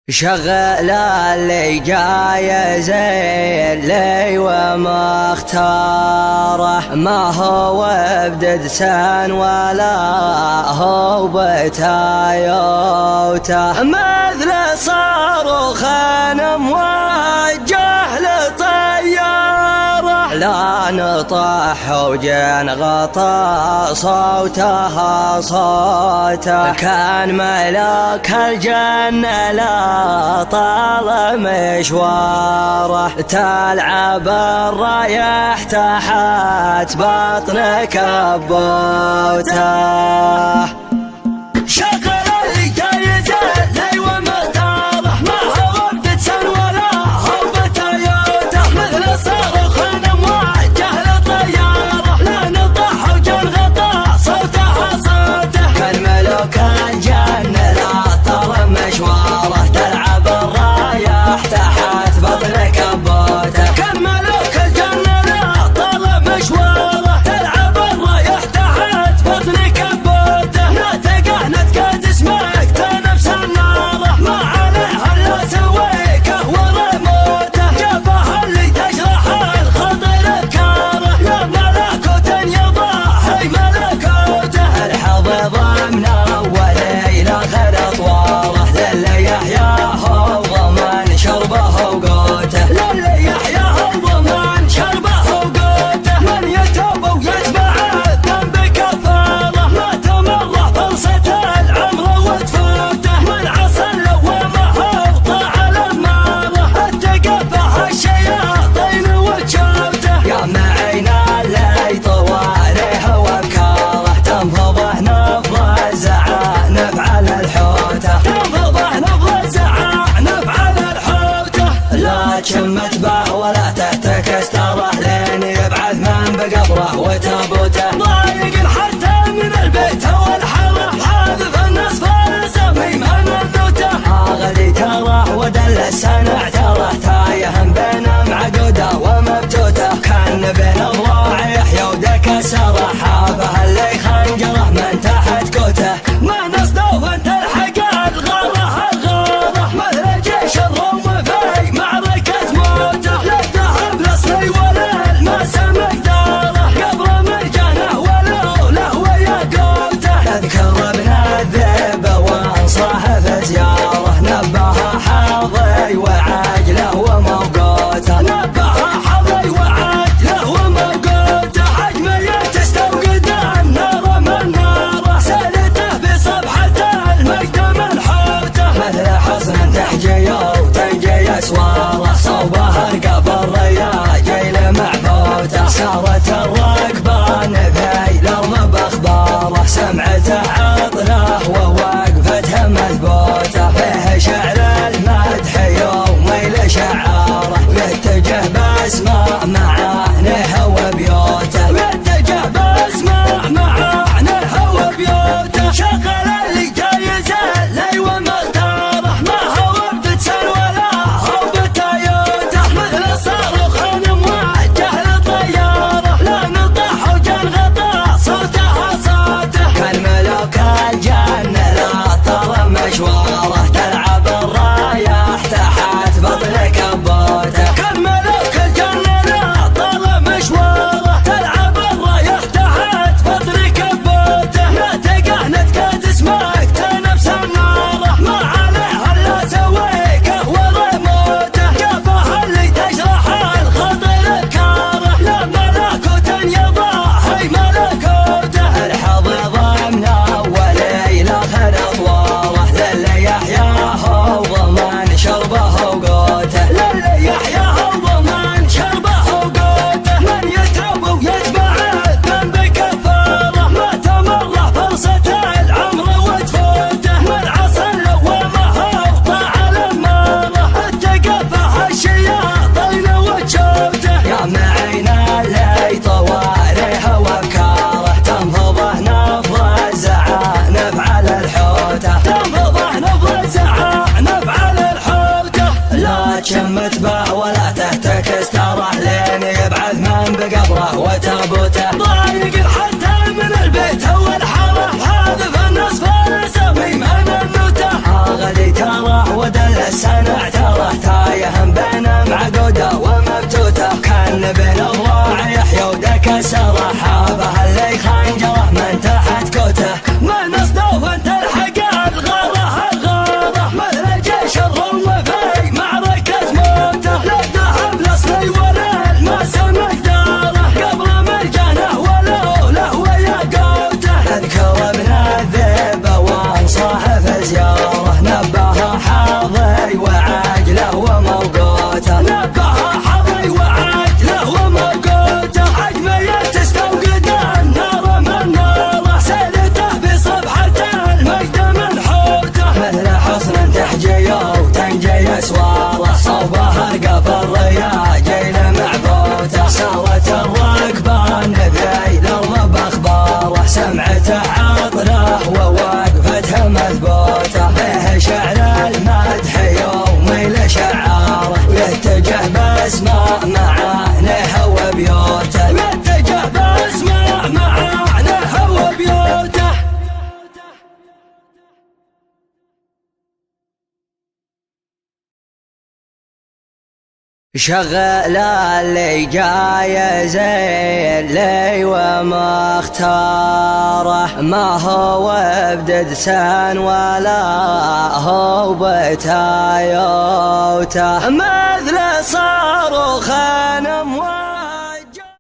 شغل اللي جاي زين لي وما اختاره، ما هو بددسان ولا هو بتايوته، مثل صاروخ موجه لطياره، لا نطح وجن غطى صوتها صوته، كان ملاك الجنة لا طال مشواره، تلعب الرايح تحت بطن كبوته. شمت به ولا تحتكس ترى لين يبعث من بقبره وتابوته، ضايق حتى من البيت والحاره، حاذف الناس فالسمي من الذوته، غدي ترى ودل السنع ترى تايه بين معقوده ومبتوته، كان بين الضلوع يحيى ودك سره، حافه اللي خنجره من تحت كوته، ما نصدوف انت الحق الغاره الغاره، مثل جيش الروم في معركه وعاجله وموقوته، نبها حظي وعاجله وموقوته، حجمية تستوقد النار من ناره، سالته بصبحة المجد منحوته، مثل حصن تحجي وتنجي اسواره، صوبها رقب الريا جيل معبوته، سارت الركبان في الارض باخباره، سمعته عطله ووقفته مثبوته، فيه شعر المدح يومي شعاره، ويتجه باسمع معانيه وبيوته، ويتجه باسمع معانيه وبيوته، شغل اللي جاي زين لي وما اختاره، ما هو بددسان ولا هو بتايوته، مثل صاروخ موجه لطياره، لا السنة ترى تايه بين معقودة ومبتوتة، كان بين الضاع يحيى ودكسر حابه اللي خنجره من تحت كوته، من اصدوف انت الحق الغاره الغاره مثل جيش الروم في معركة موته، لقى حبل اصلي ولا ما سمك داره قبل مرجانه ولوله ويا قوته، اذكر ابن الذئب وانصاح زياره نبه حظي وعجله وموقوته، نبه حظي وعجله وموقوته، عجمية تستوقد النار من ناره سيلته بصبحة المجد منحوته، مثل حصن تحجي وتنجي اسواره صوبه رقب الرياجيل معبوته، سارت الركبان بذيل الرب اخباره سمعته عطره ووقفته مذبوته، به شعر المدح يومي لشعاره ويتجه باسماء معانيه وبيوته، ويتجه باسماء معانيه وبيوته. شغل اللي جاي زين لي وما اختاره، ما هو بددسان ولا هو بتايوته، مثل صاروخ